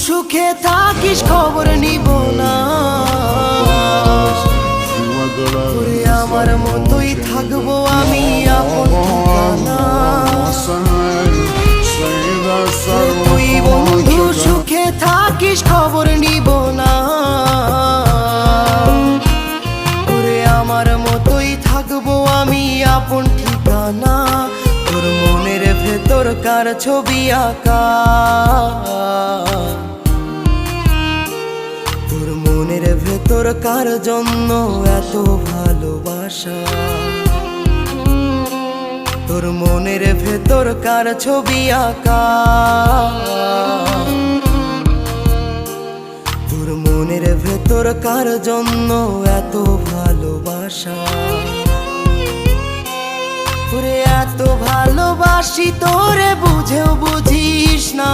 সুখে থাকিস খবর নিব না, ওরে আমার মতোই থাকবো আমি আপন ঠিকানা। তুই বন্ধু সুখে থাকিস খবর নিব না, ওরে আমার মতোই থাকবো আমি আপন ঠিকানা। তোর মনের ভেতর কার ছবি আঁকা, তোর মনের ভেতর কার জন্য এত ভালোবাসা, তোর মনের ভেতর কার ছবি আঁকা, তোর মনের ভেতর কার জন্য এত ভালোবাসা। তোরে এত ভালোবাসি তোরে বুঝেও বুঝিস না।